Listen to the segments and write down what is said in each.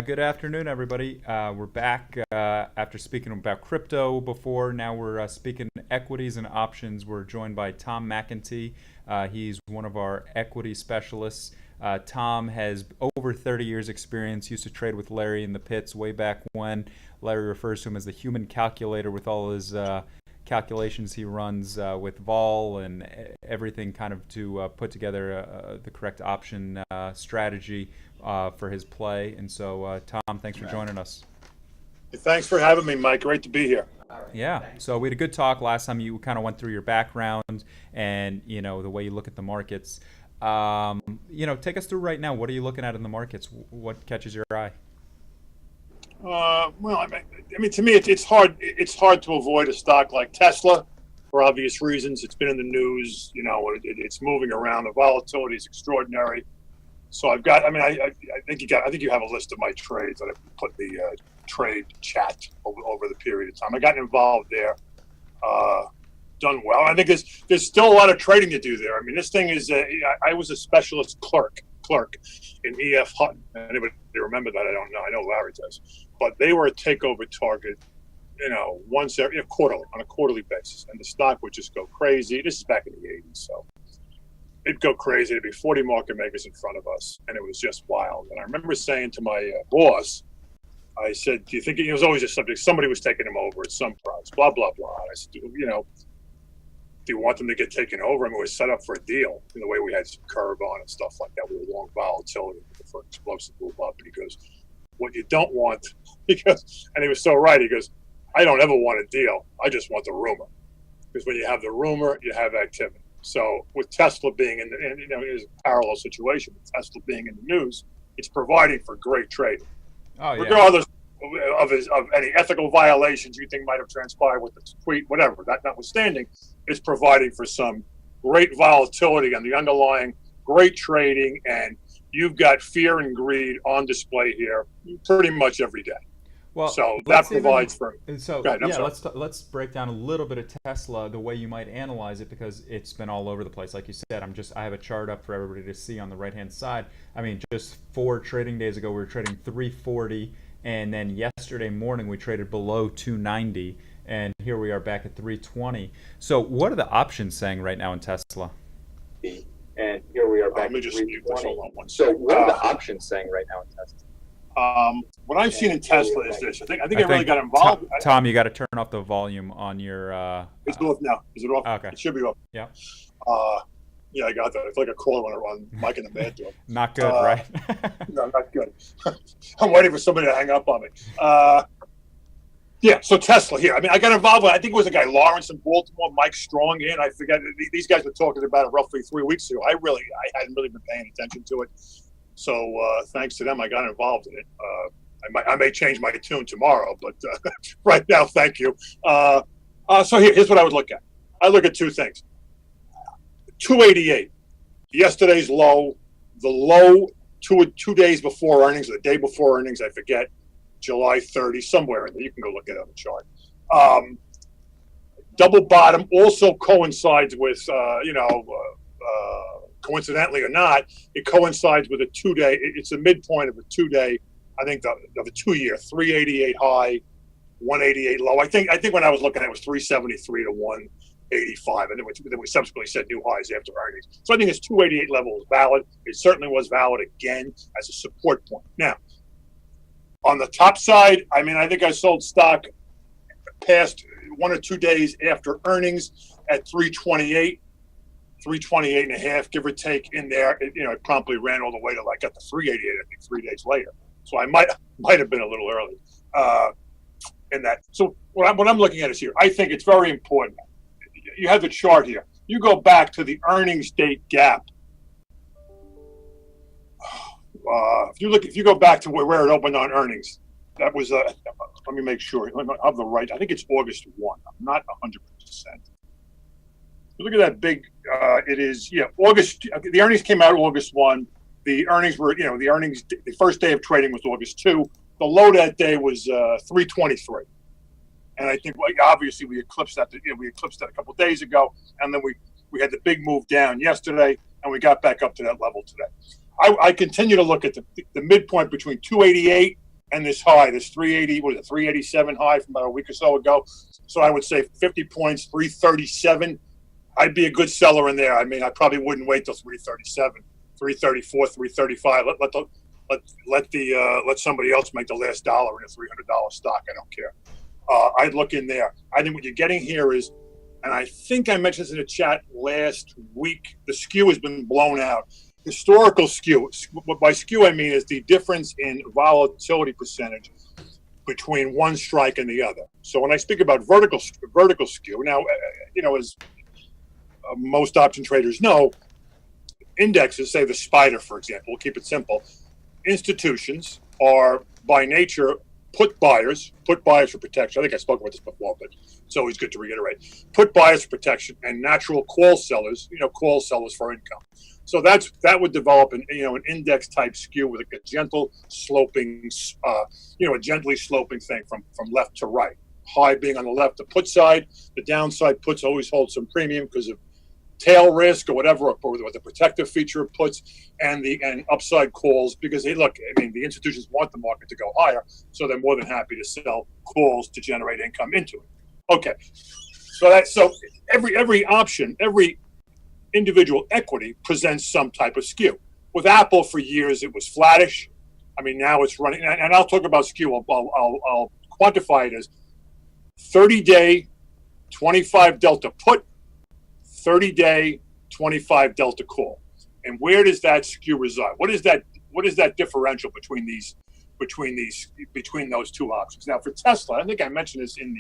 Good afternoon, everybody. We're back after speaking about crypto before. Now we're speaking equities and options. We're joined by Tom Mcentee. He's one of our equity specialists. Tom has over 30 years experience, used to trade with Larry in the pits way back when. Larry refers to him as the human calculator with all his calculations he runs with vol and everything kind of to put together the correct option strategy for his play. And so, Tom, thanks for joining us. Thanks for having me, Mike. Great to be here. Yeah. So we had a good talk last time. You kind of went through your background and, the way you look at the markets. Take us through right now. What are you looking at in the markets? What catches your eye? Well, I mean, to me, it's hard. It's hard to avoid a stock like Tesla for obvious reasons. It's been in the news. It's moving around. The volatility is extraordinary. So I've got. I mean, I think you have a list of my trades that I put in the trade chat over the period of time. I got involved there. Done well. I think there's still a lot of trading to do there. I mean, this thing is. I was a specialist clerk in EF Hutton. Anybody remember that? I don't know. I know Larry does. But they were a takeover target, once every quarterly, on a quarterly basis, and the stock would just go crazy. This is back in the 80s, so it'd go crazy. There'd be 40 market makers in front of us, and it was just wild. And I remember saying to my boss, I said, "Do you think it was always a subject? Somebody was taking him over at some price, blah blah blah." And I said, do you want them to get taken over? I mean, we were set up for a deal in the way we had some curve on and stuff like that. We were long volatility for explosive move up. And he goes, what you don't want, and he was so right. He goes, I don't ever want a deal. I just want the rumor. Because when you have the rumor, you have activity. So with Tesla being it's a parallel situation. With Tesla being in the news, it's providing for great trading. Oh, yeah. Regardless of any ethical violations you think might have transpired with the tweet, whatever, that notwithstanding, it's providing for some great volatility on the underlying, great trading, and you've got fear and greed on display here pretty much every day. Well, so that provides for. So let's break down a little bit of Tesla, the way you might analyze it, because it's been all over the place. Like you said, I have a chart up for everybody to see on the right hand side. I mean, just 4 trading days ago, we were trading 340. And then yesterday morning, we traded below 290, and here we are back at 320. So what are the options saying right now in Tesla? And here we are back at 320. So what are the options saying right now in Tesla? What I've seen in Tesla is this. I think I really got involved. Tom, you got to turn off the volume on your... It's off now. Is it off? Okay. It should be off. Yeah. Yeah, I got that. It's like a call on Mike in the bad door. Not good, right? No, not good. I'm waiting for somebody to hang up on me. Yeah, so Tesla here. I mean, I got involved with, I think it was a guy, Lawrence in Baltimore, Mike Strong in. I forget. These guys were talking about it roughly 3 weeks ago. I hadn't really been paying attention to it. So thanks to them, I got involved in it. I may change my tune tomorrow, but right now, thank you. So here's what I would look at. I look at 2 things. 288, yesterday's low, the low 2 days before earnings, or the day before earnings, I forget, July 30, somewhere in there. You can go look at it on the chart. Double bottom also coincides with, coincidentally or not, it coincides with a 2-day. It's the midpoint of a 2-day. I think of a 2-year, 388 high, 188 low. I think when I was looking at it was 373 to 185, and then we subsequently set new highs after earnings. So I think this 288 level is valid. It certainly was valid again as a support point. Now, on the top side, I mean, I think I sold stock past 1 or 2 days after earnings at 328, 328 and a half, give or take in there. It promptly ran all the way to got to 388, I think 3 days later. So I might have been a little early in that. So what I'm looking at is here. I think it's very important. You have the chart here. You go back to the earnings date gap. If you go back to where it opened on earnings, that was let me make sure. I have the right. I think it's August 1. I'm not 100%. Look at that big. It is August. The earnings came out August 1. The earnings were the first day of trading was August 2. The low that day was 323. And I think obviously we eclipsed that. We eclipsed that a couple of days ago, and then we had the big move down yesterday, and we got back up to that level today. I continue to look at the midpoint between 288 and this high, this 380, what is it, 387 high from about a week or so ago. So I would say 50 points, 337. I'd be a good seller in there. I mean, I probably wouldn't wait till 337, 334, 335. Let somebody else make the last dollar in a $300 stock. I don't care. I'd look in there. I think what you're getting here is, and I think I mentioned this in the chat last week, the skew has been blown out. Historical skew. By skew, I mean is the difference in volatility percentage between one strike and the other. So when I speak about vertical skew, now, as most option traders know, indexes, say the SPDR, for example, we'll keep it simple. Institutions are by nature put buyers for protection. I think I spoke about this before, but it's always good to reiterate. Put buyers for protection and natural call sellers, call sellers for income. So that would develop an index type skew with a gentle sloping, a gently sloping thing from left to right. High being on the left, the put side. The downside puts always hold some premium because of tail risk or whatever, or the protective feature of puts, and upside calls because the institutions want the market to go higher, so they're more than happy to sell calls to generate income into it. Okay, so every option, every individual equity presents some type of skew. With Apple for years, it was flattish. I mean, now it's running, and I'll talk about skew. I'll quantify it as 30-day 25 delta put, 30-day 25 delta call. And where does that skew reside? What is that differential between those two options? Now for Tesla, I think I mentioned this in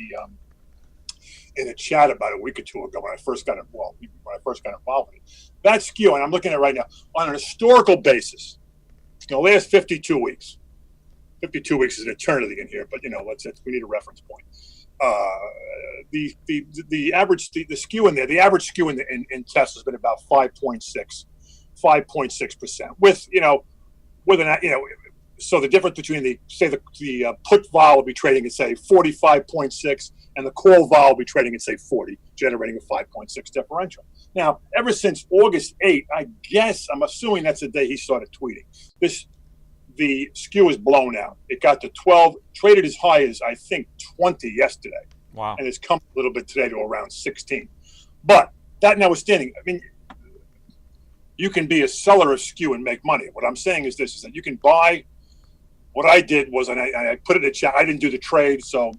the chat about a week or two ago when I first got involved in it. That skew, and I'm looking at it right now, on an historical basis, the last 52 weeks. 52 weeks is an eternity in here, but we need a reference point. The average skew in there, the average skew in Tesla has been about 5.6%. So the difference between the put vol will be trading at say 45.6 and the call vol will be trading at say 40, generating a 5.6 differential. Now, ever since August 8th, I'm assuming that's the day he started tweeting. The skew is blown out. It got to 12, traded as high as I think 20 yesterday. Wow. And it's come a little bit today to around 16. But that notwithstanding, I mean, you can be a seller of skew and make money. What I'm saying is this, is that you can buy. What I did was, and I put it in the chat, I didn't do the trade, so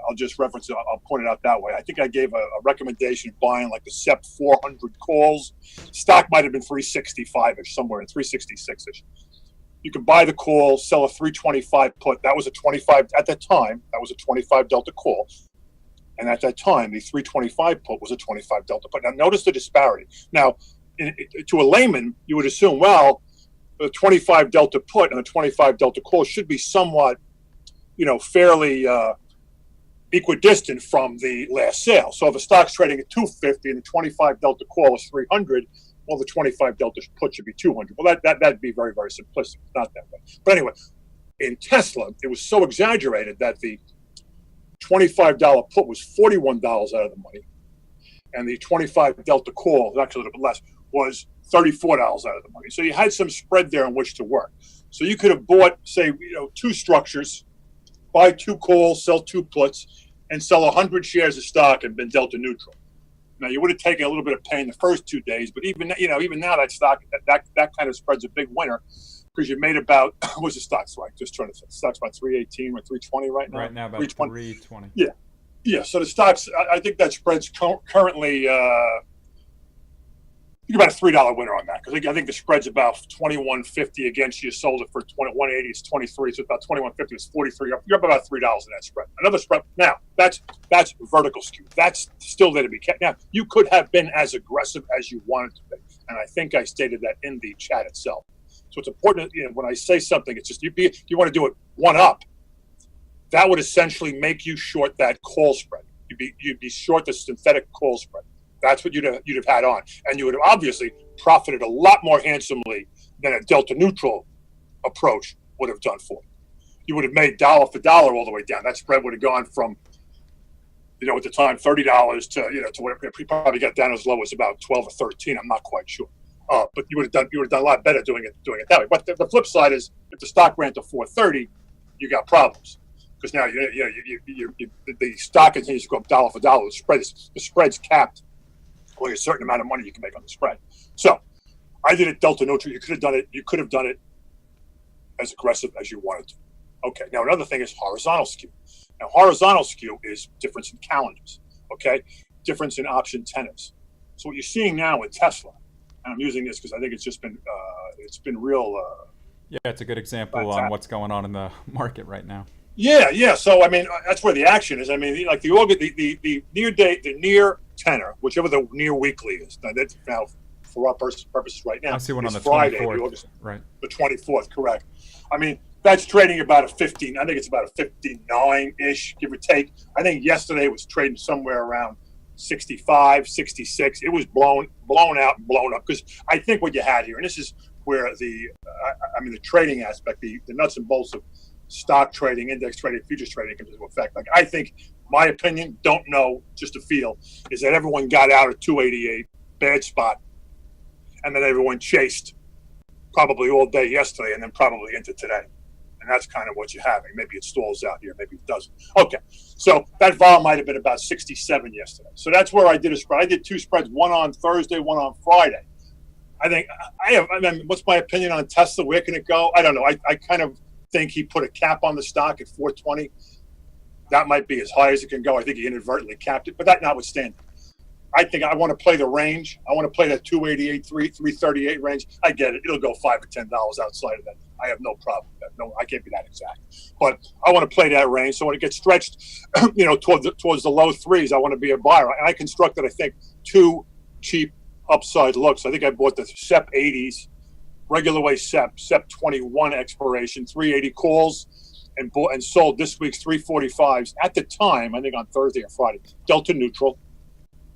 I'll just reference it. I'll point it out that way. I think I gave a recommendation of buying like the SEP 400 calls. Stock might have been 365-ish, somewhere in 366-ish. You can buy the call, sell a 325 put. That was a 25 at that time. That was a 25 delta call, and at that time, the 325 put was a 25 delta put. Now, notice the disparity. Now, to a layman, you would assume, well, the 25 delta put and the 25 delta call should be somewhat, fairly equidistant from the last sale. So if a stock's trading at 250 and the 25 delta call is 300. Well, the 25 delta put should be 200. Well, that'd be very, very simplistic. It's not that way. But anyway, in Tesla, it was so exaggerated that the $25 put was $41 out of the money, and the 25 delta call, actually a little bit less, was $34 out of the money. So you had some spread there on which to work. So you could have bought, say, two structures, buy two calls, sell two puts, and sell 100 shares of stock and been delta neutral. Now, you would have taken a little bit of pain the first 2 days, but even now that stock, that kind of spread's a big winner because you made about, what's the stock like? Just trying to say, the stock's about 318 or 320 right now. Right now, about 320. Yeah. So the stocks, I think that spread's currently, you get about a $3 winner on that because I think the spread's about $21.50 against you. Sold it for $180. It's 23, so about $21.50. It's 43. You're up about $3 in that spread. Another spread. Now that's vertical skew. That's still there to be kept. Now you could have been as aggressive as you wanted to be, and I think I stated that in the chat itself. So it's important. When I say something, it's just you want to do it one up. That would essentially make you short that call spread. You'd be short the synthetic call spread. That's what you'd have had on, and you would have obviously profited a lot more handsomely than a delta neutral approach would have done for you. You would have made dollar for dollar all the way down. That spread would have gone from, at the time $30 to to whatever. You probably got down as low as about 12 or 13. I'm not quite sure, but you would have done a lot better doing it that way. But the flip side is, if the stock ran to 430, you got problems. Because now the stock continues to go up dollar for dollar. The spread's capped. Only a certain amount of money you can make on the spread. So I did it delta neutral. You could have done it as aggressive as you wanted to. Okay. Now another thing is horizontal skew. Now horizontal skew is difference in calendars. Okay, difference in option tenors. So what you're seeing now with Tesla, and I'm using this because I think it's been real. Yeah, it's a good example on what's going on in the market right now. Yeah. So I mean, that's where the action is. I mean, like the near date, the near tenor, whichever the near weekly is. Now for our purposes right now, I see one on the Friday, 24th. Right. The 24th, correct. I mean, that's trading about a 15. I think it's about a 59-ish, give or take. I think yesterday it was trading somewhere around 65, 66. It was blown out and blown up because I think what you had here, and this is where the trading aspect, the nuts and bolts of stock trading, index trading, futures trading comes into effect. Like I think, my opinion, don't know, just a feel, is that everyone got out at 288, bad spot, and then everyone chased probably all day yesterday and then probably into today. And that's kind of what you're having. Maybe it stalls out here, maybe it doesn't. Okay, so that vol might have been about 67 yesterday. So that's where I did a spread. I did two spreads, one on Thursday, one on Friday. I think what's my opinion on Tesla? Where can it go? I don't know. I kind of think he put a cap on the stock at 420. That might be as high as it can go. I think he inadvertently capped it, but that notwithstanding, I think I want to play the range. I want to play that 288, 338 range. I get it. It'll go $5 or $10 outside of that. I have no problem with that. No, I can't be that exact. But I want to play that range. So when it gets stretched, towards the low threes, I want to be a buyer. And I constructed, I think, two cheap upside looks. I think I bought the SEP 80s, regular way SEP 21 expiration, 380 calls, and sold this week's 345s at the time, I think on Thursday or Friday, delta neutral.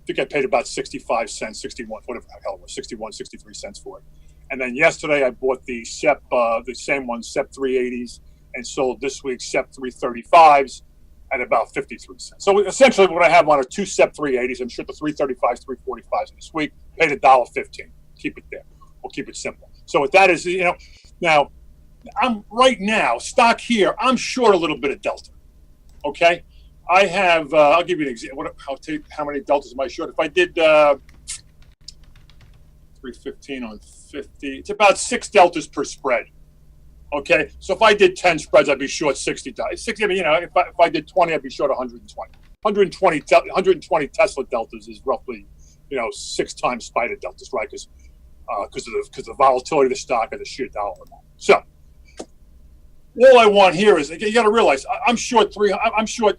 I think I paid about 65 cents, 61, whatever the hell it was, 61, 63 cents for it. And then yesterday I bought the SEP, the same one, SEP 380s, and sold this week's SEP 335s at about 53 cents. So essentially what I have on are two SEP 380s. I'm sure the 335s, 345s this week, paid $1.15. Keep it there. We'll keep it simple. So what that is, now I'm right now, stock here, I'm short a little bit of delta. Okay? I have, I'll give you an example. I'll tell you how many deltas am I short. If I did 315 on 50, it's about 6 deltas per spread. Okay, so if I did 10 spreads, I'd be short 60. 60. I mean, if I did 20, I'd be short 120. 120 Tesla deltas is roughly, 6 times spider deltas, right? Because the volatility of the stock and the sheer dollar amount. So all I want here is, you got to realize I'm short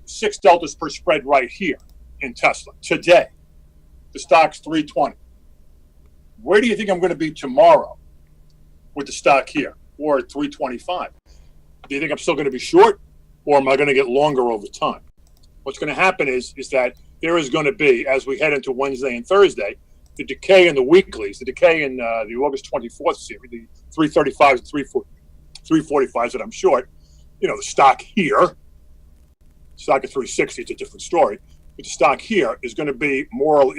6 deltas per spread right here in Tesla today. The stock's 320. Where do you think I'm going to be tomorrow with the stock here, or at 325? Do you think I'm still going to be short, or am I going to get longer over time? What's going to happen is that there is going to be, as we head into Wednesday and Thursday, the decay in the weeklies, the decay in the August 24th series, the 335s and 345s that I'm short. The stock here, stock at 360, it's a different story. But the stock here is going to be more.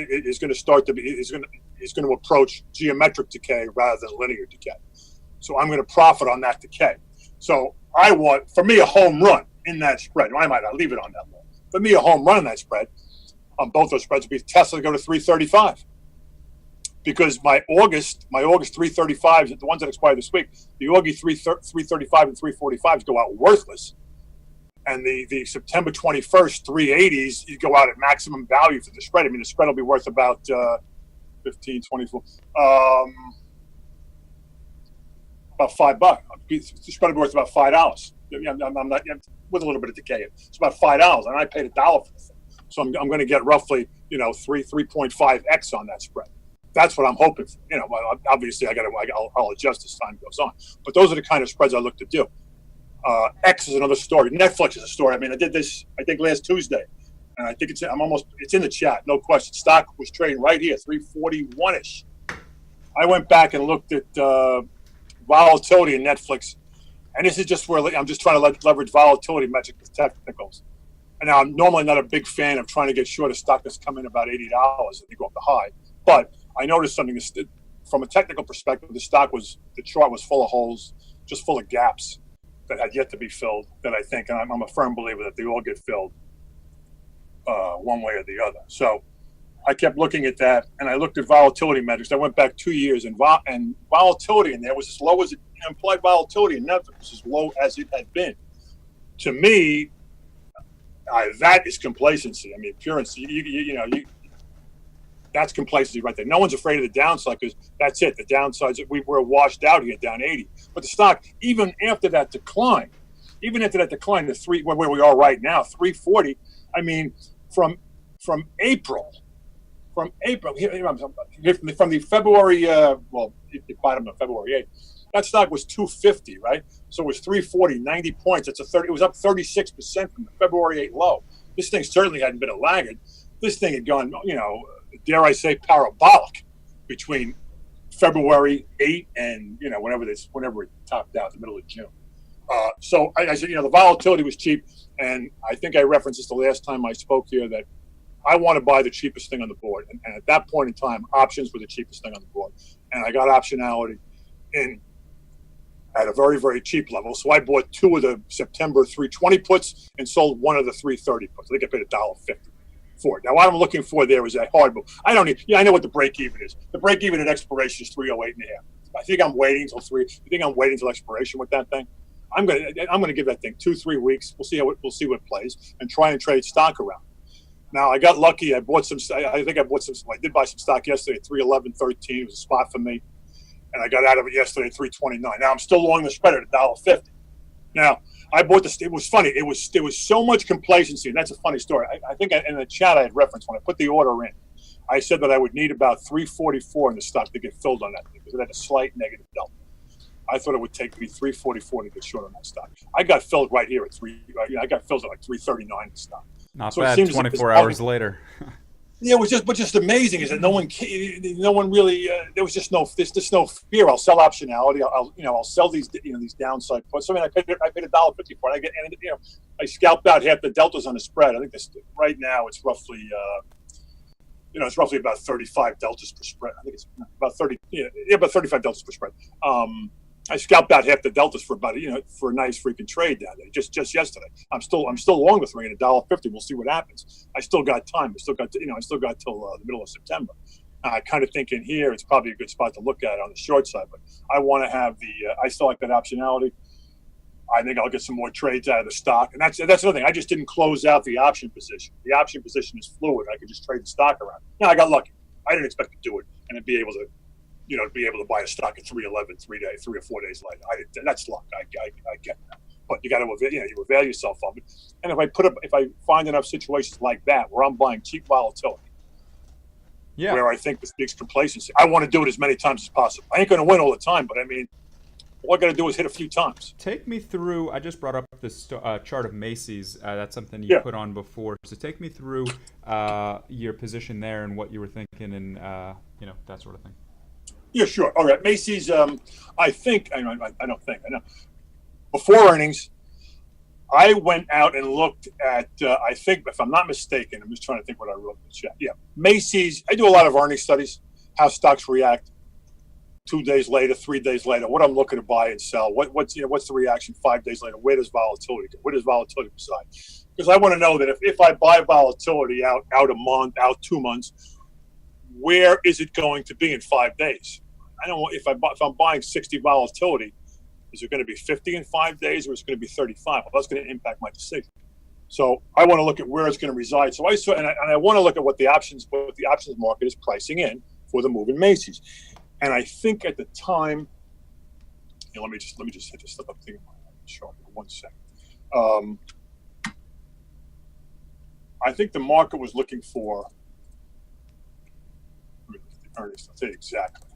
Is going to approach geometric decay rather than linear decay. So I'm going to profit on that decay. So I want, for me, a home run in that spread. I might not leave it on that long. For me, a home run in that spread, on both those spreads, would be Tesla to go to 335. Because my August 335s, the ones that expire this week, the August 335 and 345s go out worthless. And the September 21st 380s, you go out at maximum value for the spread. I mean, the spread will be worth about 15, 24, about $5. The spread will be worth about $5. I'm not with a little bit of decay. It's about $5, and I paid $1 for the thing. So I'm going to get roughly 3.5x on that spread. That's what I'm hoping for. Obviously I'll adjust as time goes on. But those are the kind of spreads I look to do. X is another story. Netflix is a story. I mean, I did this, I think, last Tuesday, and I think it's in the chat, no question. Stock was trading right here, 341-ish. I went back and looked at volatility in Netflix, and this is just where I'm just trying to leverage volatility metrics with technicals. And now I'm normally not a big fan of trying to get short a stock that's come in about $80 and you go up the high, but I noticed something from a technical perspective. The chart was full of holes, just full of gaps. that had yet to be filled that I think, and I'm a firm believer that they all get filled one way or the other. So I kept looking at that, and I looked at volatility metrics. I went back 2 years, and volatility in there was as low as implied volatility in nothing was as low as it had been. To me, that is complacency. I mean, pure and that's complacency right there. No one's afraid of the downside because that's it. The downsides, we're washed out here, down 80. But the stock, even after that decline, to where we are right now, 340. I mean, from April, from the February, it bottomed on February 8th. That stock was 250, right? So it was 340, 90 points. It was up 36% from the February 8 low. This thing certainly hadn't been a laggard. This thing had gone, dare I say, parabolic between February 8 and whenever it topped out, the middle of June. So I said, the volatility was cheap, and I think I referenced this the last time I spoke here that I want to buy the cheapest thing on the board, and at that point in time, options were the cheapest thing on the board, and I got optionality in at a very, very cheap level. So I bought 2 of the September 320 puts and sold 1 of the 330 puts. I think I paid $1.50 for it. Now, what I'm looking for there is a hard move. I know what the break even is. The break even at expiration is 308.5. I think I'm waiting until expiration with that thing. I'm gonna give that thing 2-3 weeks. We'll see what plays and try and trade stock around. Now I got lucky. I bought some. I did buy some stock yesterday at 311.13. It was a spot for me, and I got out of it yesterday at 329. Now I'm still long the spread at $1.50. Now I bought this. It was funny. It was so much complacency, and that's a funny story. I think in the chat I had referenced when I put the order in. I said that I would need about 344 in the stock to get filled on that thing because it had a slight negative delta. I thought it would take me 344 to get short on that stock. I got filled right here at I got filled at like 339 in the stock. Not so bad. 24 hours later. Yeah, it was just amazing. Is that no one really? There was just no fear. I'll sell optionality. I'll sell these downside puts. I mean, I paid $1.50 for it. I scalped out half the deltas on the spread. I think right now it's roughly. It's roughly about 35 deltas per spread. I think it's about 30. About 35 deltas per spread. I scalped out half the deltas for about for a nice freaking trade down there just yesterday. I'm still long the thing at $1.50. We'll see what happens. I still got time. I still got till the middle of September. I kind of think in here it's probably a good spot to look at on the short side. But I want to have I still like that optionality. I think I'll get some more trades out of the stock, and that's another thing. I just didn't close out the option position. The option position is fluid. I could just trade the stock around. Now I got lucky. I didn't expect to do it and to be able to buy a stock at 311 3 or 4 days later. That's luck. I get that, but you got to you avail yourself of it. And if I find enough situations like that where I'm buying cheap volatility, where I think this speaks complacency, I want to do it as many times as possible. I ain't going to win all the time, but I mean. All I got to do is hit a few times. Take me through. I just brought up this chart of Macy's. That's something you put on before. So take me through your position there and what you were thinking, and that sort of thing. Yeah, sure. All right, Macy's. I know. Before earnings, I went out and looked at. I think, if I'm not mistaken, I'm just trying to think what I wrote in the chat. Yeah, Macy's. I do a lot of earnings studies, how stocks react. 2 days later, 3 days later, what I'm looking to buy and sell. What's the reaction 5 days later? Where does volatility go? Where does volatility reside? Because I want to know that if I buy volatility out a month, out 2 months, where is it going to be in 5 days? I don't want if I'm buying 60 volatility, is it going to be 50 in 5 days or is it going to be 35? Well, that's going to impact my decision. So I want to look at where it's going to reside. So I want to look at what the options market is pricing in for the move in Macy's. And I think at the time, let me just hit this stuff up thing in my chart for 1 second. I think the market was looking for the earnings. I'll tell you exactly.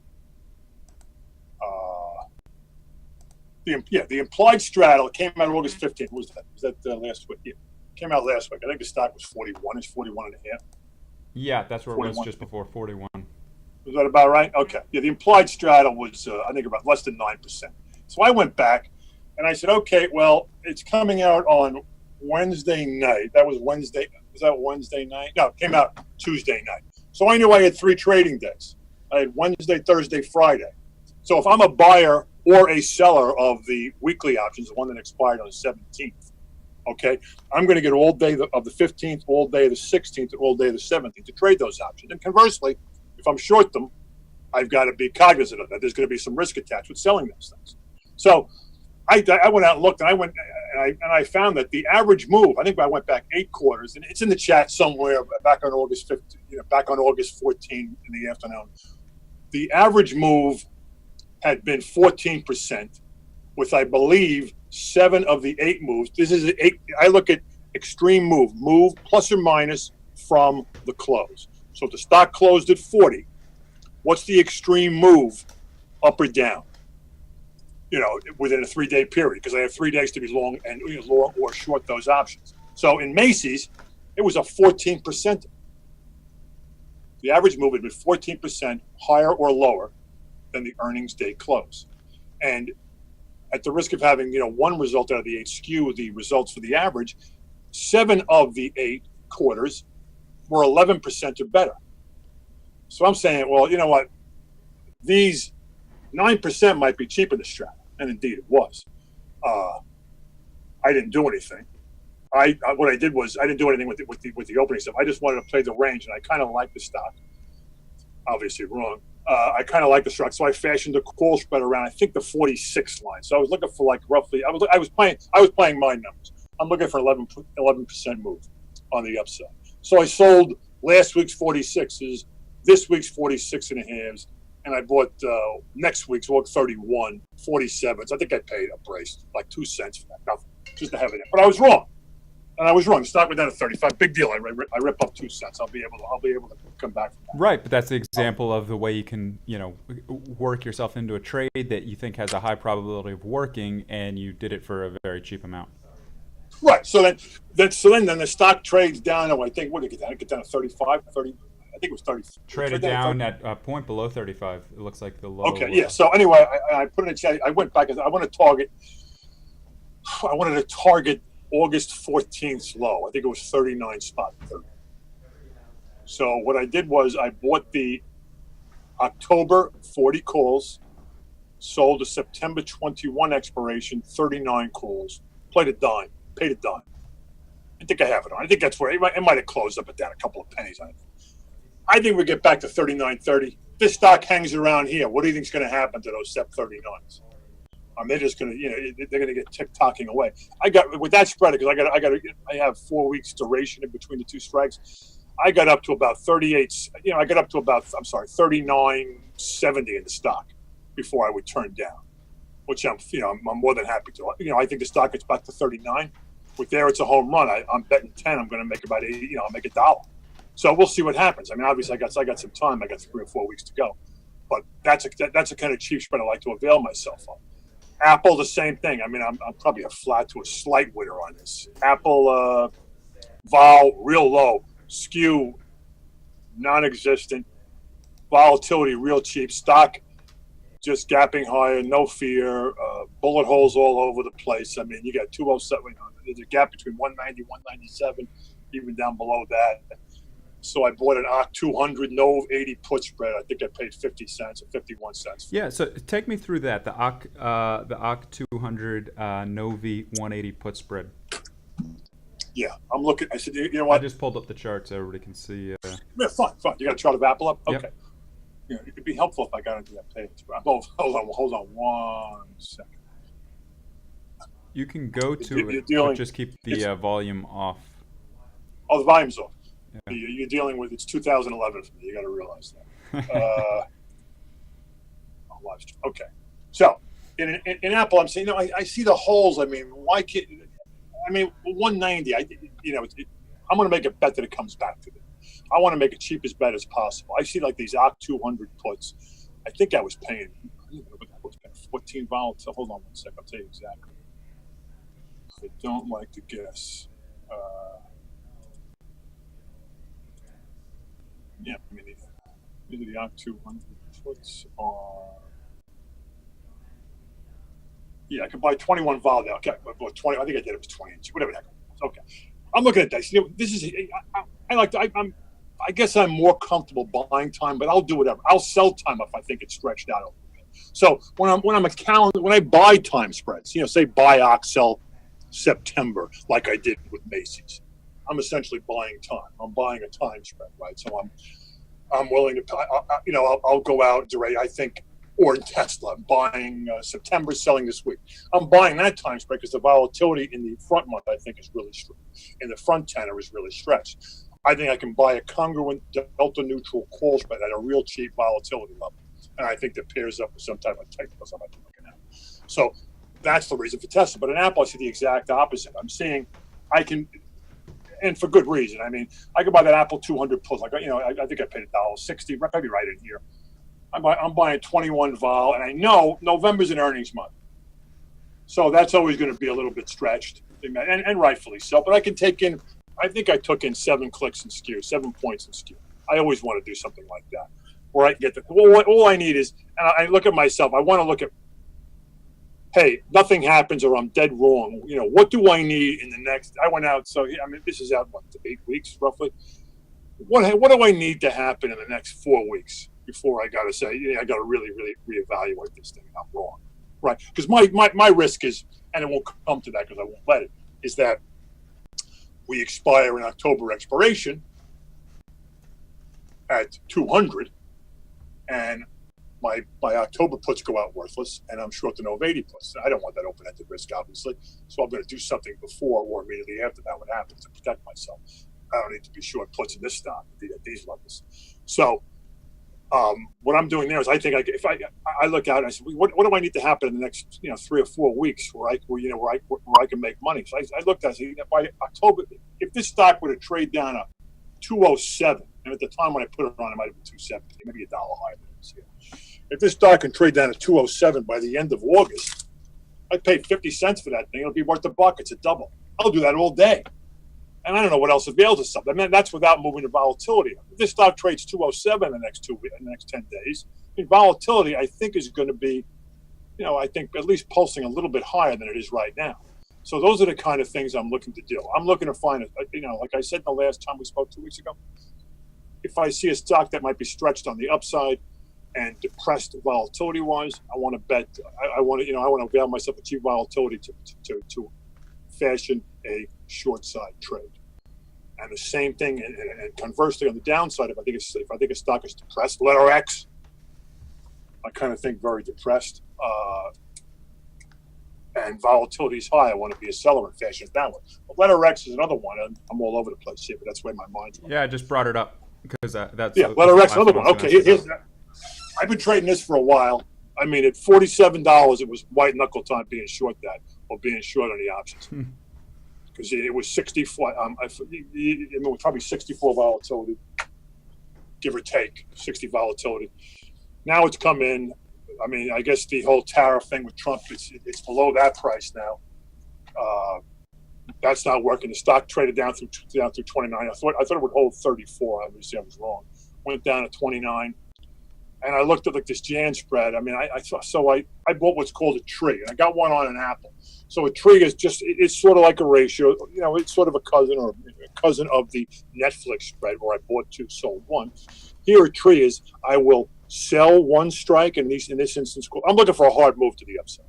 The implied straddle came out August 15th. What was that? Was that last week? Yeah, came out last week. I think the stock was 41. It's 41 and a half. Yeah, that's where 41. It was just before 41. Was that about right? Okay. Yeah, the implied straddle was, I think, about less than 9%. So I went back and I said, okay, well, it's coming out on Wednesday night. That was Wednesday. Was that Wednesday night? No, it came out Tuesday night. So I knew I had 3 trading days. I had Wednesday, Thursday, Friday. So if I'm a buyer or a seller of the weekly options, the one that expired on the 17th. Okay, I'm going to get all day of the 15th, all day of the 16th, and all day of the 17th to trade those options. And conversely, if I'm short them, I've got to be cognizant of that. There's going to be some risk attached with selling those things. So I went out and looked, and I found that the average move, I think I went back 8 quarters, and it's in the chat somewhere back on August 15, back on August 14 in the afternoon. The average move had been 14%, with, I believe, 7 of the 8 moves. This is 8. I look at extreme move plus or minus from the close. So if the stock closed at 40, what's the extreme move up or down? Within a 3-day period, because I have 3 days to be long and long or short those options. So in Macy's, it was a 14%. The average move had been 14% higher or lower than the earnings day close. And at the risk of having, one result out of the 8 skew the results for the average, 7 of the 8 quarters were 11% or better. So I'm saying, well, you know what? These 9% might be cheap in the strat, and indeed it was. I didn't do anything. What I did was I didn't do anything with the opening stuff. I just wanted to play the range, and I kind of liked the stock. Obviously wrong. I kind of like the stock, so I fashioned a call spread around, I think, the 46 line. So I was looking for like roughly. I was playing my numbers. I'm looking for 11% move on the upside. So I sold last week's 46s, this week's 46 and a halves, and I bought next week's 31, 47. So I think I paid a brace, like 2 cents for that, nothing, just to have it in. But I was wrong. And I was wrong. The stock went down to 35. Big deal. I rip up 2 cents. I'll be able to come back from that. Right, but that's the example of the way you can, work yourself into a trade that you think has a high probability of working, and you did it for a very cheap amount. Right. So then the stock trades down. I think what did it get down? It get down to 35, 30. I think it was 30. Traded down at a point below 35. It looks like the low. Okay. Yeah. So anyway, I put in a chat. I went back and I wanted to target August 14th's low. I think it was 39.30. So what I did was I bought the October 40 calls, sold a September 21 expiration, 39 calls, played a dime, paid a dime. I think I have it on. I think that's where it might have closed up at that, a couple of pennies on it. I think we get back to 39.30. This stock hangs around here. What do you think is going to happen to those SEP 39s? They're just going to, they're going to get tick-tocking away. I got with that spread because I have 4 weeks duration in between the 2 strikes. I got up to about 38. I got up to about 39.70 in the stock before I would turn down, which I'm more than happy to. I think the stock gets back to 39. With there, it's a home run. I'm betting 10. I'm going to make about 80. I'll make $1. So we'll see what happens. I mean, obviously, I got some time. I got 3 or 4 weeks to go, but that's a kind of cheap spread I like to avail myself of. Apple, the same thing. I mean, I'm probably a flat to a slight winner on this. Apple, vol, real low. Skew, non-existent. Volatility, real cheap. Stock, just gapping higher, no fear. Bullet holes all over the place. I mean, you got 207. There's a gap between 190, 197, even down below that. So I bought an OC 200 NOV 80 put spread. I think I paid 50 cents or 51 cents. Yeah, so take me through that, the OC 200 NOV 180 put spread. Yeah, I'm looking. I said, you know what? I just pulled up the chart so everybody can see. Yeah, fine. You got a chart of Apple up? Okay. Yep. It could be helpful if I got into that page. Hold on 1 second. You can go to it, but just keep the volume off. Oh, the volume's off. Yeah. You're dealing with, it's 2011 for me. You got to realize that. Okay. So in Apple, I'm saying, I see the holes. I mean, why can't? 190. I'm going to make a bet that it comes back to me. I want to make a cheapest bet as possible. I see like these OC 200 puts. I think I was paying. I don't know what that was paying. 14 volatile. Hold on 1 second. I'll tell you exactly. I don't like to guess. Yeah, I mean, these are the OC 200 puts are. Yeah, I could buy 21 vol now. Okay, but 20. I think I did. It was 20 inches. Whatever the heck it was. Okay, I'm looking at this. This is. I guess I'm more comfortable buying time, but I'll do whatever. I'll sell time if I think it's stretched out a little bit. So when I buy time spreads, say buy ox, sell September, like I did with Macy's, I'm essentially buying time. I'm buying a time spread, right? So I'm willing to, I'll go out direct. I think, or in Tesla, I'm buying September, selling this week. I'm buying that time spread because the volatility in the front month, I think, is really strong. In the front tenor is really stretched. I think I can buy a congruent delta neutral call spread at a real cheap volatility level. And I think that pairs up with some type of technicals I might be looking at. So that's the reason for Tesla. But in Apple, I see the exact opposite. I'm seeing I can, and for good reason. I mean, I could buy that Apple 200 plus. Like, I think I paid $1.60. I'd be right in here. I'm buying 21 vol, and I know November's an earnings month. So that's always going to be a little bit stretched, and rightfully so. But I can take in, I think I took in 7 clicks and skew, 7 points and skew. I always want to do something like that, where I can get all I need is, and I look at myself, I want to look at, hey, nothing happens or I'm dead wrong. What do I need in the next, I went out, so this is out, 8 weeks roughly. What do I need to happen in the next 4 weeks before I got to say, I got to really, really reevaluate this thing. I'm wrong, right? Because my risk is, and it won't come to that because I won't let it, is that we expire in October expiration at 200, and my October puts go out worthless, and I'm short the Nov 80 puts. I don't want that open-ended risk, obviously, so I'm going to do something before or immediately after that would happen to protect myself. I don't need to be short puts in this stock at these levels. So what I'm doing there is I think if I look out and I say, what do I need to happen in the next 3 or 4 weeks where I can make money? So I looked at it, by October, if this stock were to trade down to 207, and at the time when I put it on, it might have been 270, maybe $1 higher than it is here. If this stock can trade down to 207 by the end of August, I'd pay 50 cents for that thing. It'll be worth $1. It's a double. I'll do that all day. And I don't know what else would be able to sell. That's without moving the volatility. If this stock trades 207 in the next 10 days, volatility, I think, is going to be, I think at least pulsing a little bit higher than it is right now. So those are the kind of things I'm looking to do. I'm looking to find, like I said the last time we spoke 2 weeks ago, if I see a stock that might be stretched on the upside and depressed volatility-wise, I want to bet. I want to avail myself of cheap volatility to fashion a short side trade. And the same thing, and conversely on the downside, if I think a stock is depressed, letter X, I kind of think very depressed, and volatility is high, I want to be a seller and fashion it downward. But letter X is another one, and I'm all over the place here, but that's where my mind's going. Yeah, I just brought it up because that's letter X, another one. Okay, I've been trading this for a while. I mean, at $47, it was white knuckle time being short that, or being short on the options. Because it was 64. It was probably 64 volatility, give or take, 60 volatility. Now it's come in. I mean, I guess the whole tariff thing with Trump, it's below that price now. That's not working. The stock traded down through 29. I thought it would hold 34. Obviously, I was wrong. Went down to 29. And I looked at this Jan spread. I mean, I bought what's called a tree, and I got one on an Apple. So a tree is it's sort of like a ratio. It's sort of a cousin of the Netflix spread where I bought 2, sold 1. Here a tree is I will sell 1 strike, and in this instance, I'm looking for a hard move to the upside,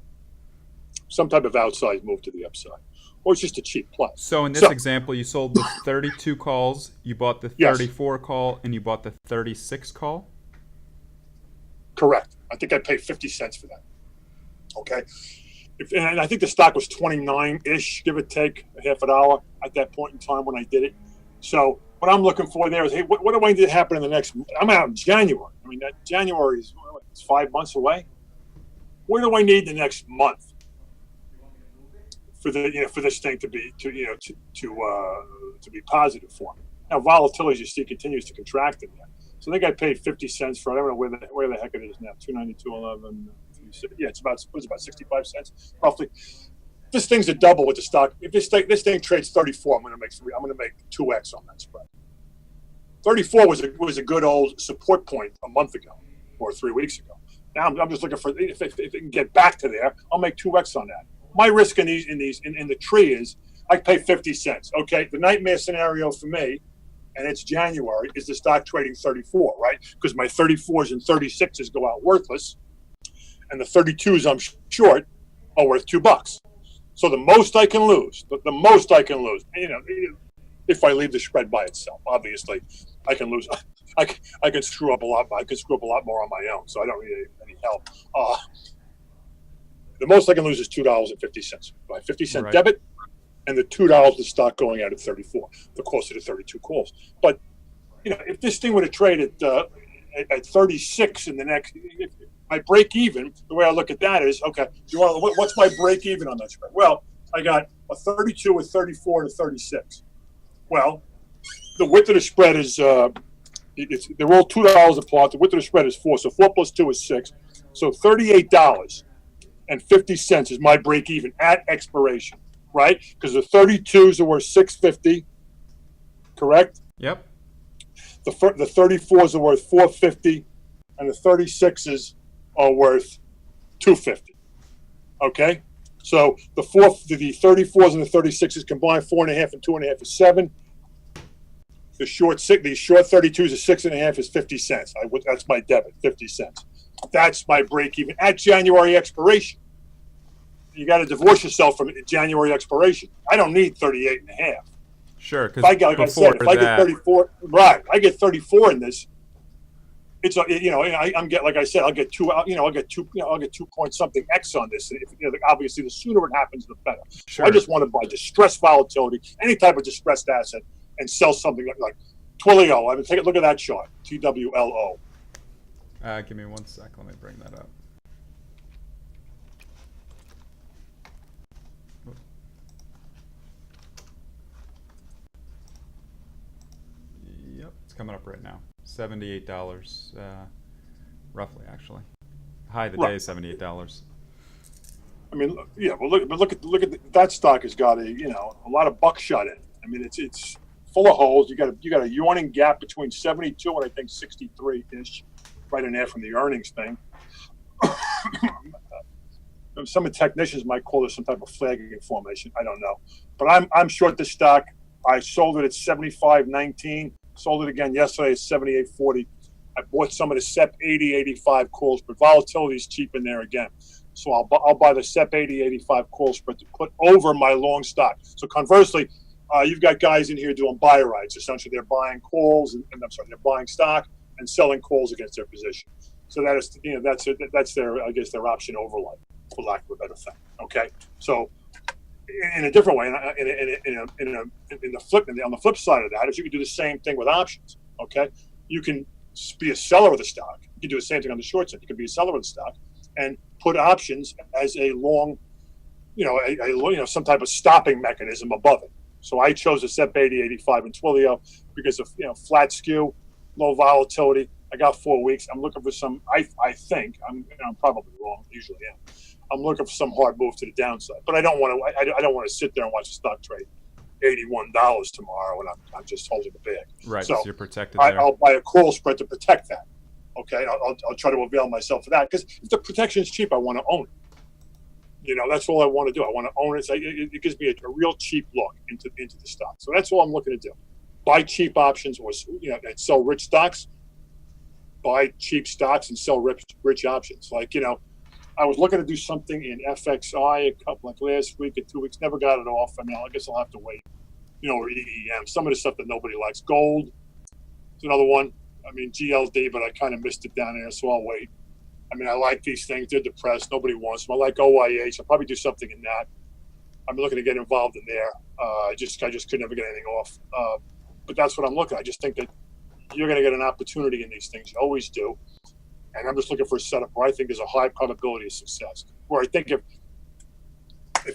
some type of outside move to the upside, or it's just a cheap play. So in this example, you sold the 32 calls, you bought the 34 call, and you bought the 36 call. Correct. I think I paid 50 cents for that. Okay. And I think the stock was 29-ish, give or take, $0.50 at that point in time when I did it. So what I'm looking for there is, hey, what do I need to happen in the next? I'm out in January. I mean, that January is 5 months away. What do I need the next month for this thing to be be positive for me? Now volatility, as you see, continues to contract in there. So I think I paid 50 cents for it. I don't know where the heck it is now. 292.11. Yeah, it was about 65 cents roughly. This thing's a double with the stock. If this thing trades 34, I'm going to make 2x on that spread. 34 was a good old support point a month ago or 3 weeks ago. Now I'm just looking for if it can get back to there, I'll make 2x on that. My risk in the tree is I pay 50 cents. Okay, the nightmare scenario for me, and it's January, is the stock trading 34, right? Because my 34s and 36s go out worthless. and the 32s I'm short are worth $2. So the most I can lose, the most I can lose, if I leave the spread by itself, obviously, I can lose. I can screw up a lot. I can screw up a lot more on my own, so I don't need any help. The most I can lose is $2.50. My 50-cent right. debit, and the $2 the stock going out at 34, the cost of the 32 calls. But if this thing were to trade at 36 in the next, my break even, the way I look at that is, okay, what's my break even on that spread? Well, I got a 32, a 34, and a 36. Well, the width of the spread is they're all $2 apart. The width of the spread is 4, so 4 plus 2 is 6. So $38.50 is my break even at expiration, right? Because the 32s are worth $6.50, correct? Yep. The 34s are worth $4.50, and the 36s are worth $2.50. Okay, so the 34s and the 36s combined, 4.5 and 2.5 is 7. The short 32s is 6.5 is 50 cents. That's my debit, 50 cents. That's my break even at January expiration. You got to divorce yourself from January expiration. I don't need 38.5. Sure, because I get 34, right? I get 34 in this. It's I'm get like I said, I'll get 2 point something X on this. Obviously, the sooner it happens, the better. Sure. So I just want to buy distressed volatility, any type of distressed asset, and sell something like Twilio. I mean, take a look at that chart, TWLO. Give me 1 sec. Let me bring that up. Yep, it's coming up right now. $78, roughly, actually. High of the day is $78. I mean, yeah. Well, look at that stock has got a lot of buckshot in it. I mean, it's full of holes. You got a yawning gap between 72 and I think 63 ish, right in there from the earnings thing. Some of the technicians might call this some type of flagging formation. I don't know, but I'm short this stock. I sold it at 75.19. Sold it again yesterday at 78.40. I bought some of the SEP 80-85 calls, but volatility is cheap in there again. So I'll buy the SEP 80-85 call spread to put over my long stock. So conversely, you've got guys in here doing buy rights. Essentially, they're buying calls they're buying stock and selling calls against their position. So that is that's their their option overlay, for lack of a better thing. Okay, so. In a different way, on the flip side of that is you can do the same thing with options. Okay, you can be a seller of the stock. You can do the same thing on the short side. You can be a seller of the stock and put options as a long, some type of stopping mechanism above it. So I chose the SEP 80-85 in Twilio because of flat skew, low volatility. I got 4 weeks. I'm looking for some. I think I'm probably wrong. Usually am. I'm looking for some hard move to the downside, but I don't want to sit there and watch the stock trade $81 tomorrow when I'm just holding the bag. Right, so you're protected there. I'll buy a call spread to protect that. Okay, I'll try to avail myself of that because if the protection is cheap, I want to own it. That's all I want to do. I want to own it. So it gives me a real cheap look into the stock. So that's all I'm looking to do. Buy cheap options or and sell rich stocks. Buy cheap stocks and sell rich options. I was looking to do something in FXI last week or 2 weeks. Never got it off. I guess I'll have to wait. Or EEM. Some of the stuff that nobody likes. Gold is another one. GLD, but I kind of missed it down there, so I'll wait. I like these things. They're depressed. Nobody wants them. I like OIH. I'll probably do something in that. I'm looking to get involved in there. I just could never get anything off. But that's what I'm looking at. I just think that you're going to get an opportunity in these things. You always do. And I'm just looking for a setup where I think there's a high probability of success. Where I think if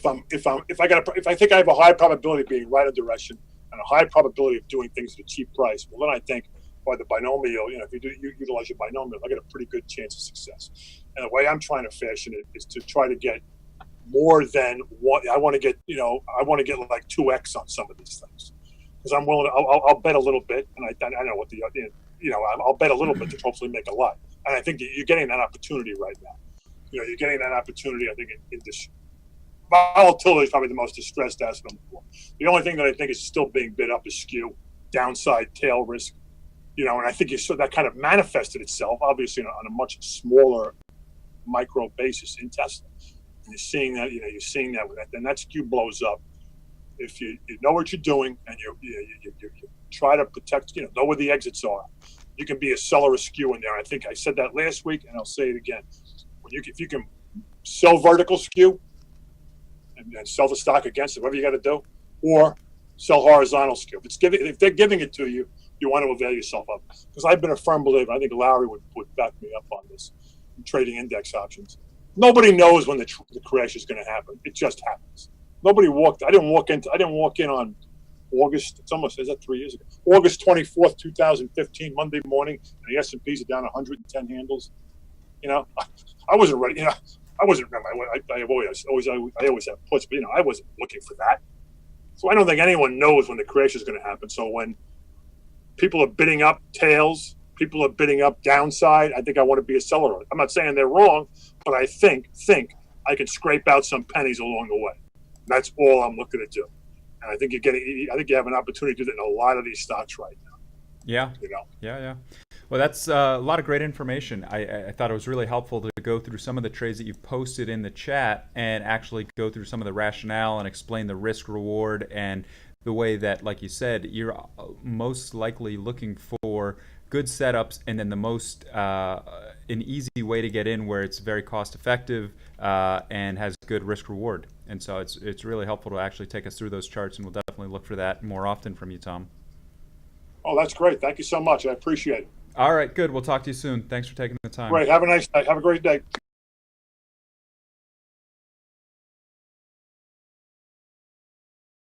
I think I have a high probability of being right in direction and a high probability of doing things at a cheap price, well, then I think by the binomial, if you utilize your binomial, I get a pretty good chance of success. And the way I'm trying to fashion it is to try to get more than one. I want to get like 2x on some of these things because I'm willing to. I'll bet a little bit, and I know what I'll bet a little bit to hopefully make a lot. And I think you're getting that opportunity right now. You're getting that opportunity, I think, in this. Volatility is probably the most distressed asset on the floor. The only thing that I think is still being bid up is skew, downside tail risk. And I think that kind of manifested itself, obviously, on a much smaller micro basis in Tesla. And you're seeing that, you're seeing that with that, then that skew blows up. If you know what you're doing and you try to protect, know where the exits are, you can be a seller of skew in there. I think I said that last week, and I'll say it again. If you can sell vertical skew and sell the stock against it, whatever you got to do, or sell horizontal skew. If they're giving it to you, you want to avail yourself of it. Because I've been a firm believer. I think Larry would back me up on this. Trading index options. Nobody knows when the crash is going to happen. It just happens. I didn't walk in on August. It's almost, is that 3 years ago? August 24th, 2015, Monday morning, and the S&Ps are down 110 handles. I wasn't ready. I wasn't ready. I always have puts, but I wasn't looking for that. So I don't think anyone knows when the crash is going to happen. So when people are bidding up tails, people are bidding up downside, I think I want to be a seller. I'm not saying they're wrong, but I think I can scrape out some pennies along the way. That's all I'm looking to do. And I think you have an opportunity to do that in a lot of these stocks right now. Yeah. Yeah. Well, that's a lot of great information. I thought it was really helpful to go through some of the trades that you posted in the chat and actually go through some of the rationale and explain the risk reward and the way that, like you said, you're most likely looking for good setups and then the most an easy way to get in where it's very cost effective and has good risk reward. And so it's really helpful to actually take us through those charts, and we'll definitely look for that more often from you, Tom. Oh, that's great. Thank you so much. I appreciate it. All right, good. We'll talk to you soon. Thanks for taking the time. Great. Have a nice day. Have a great day.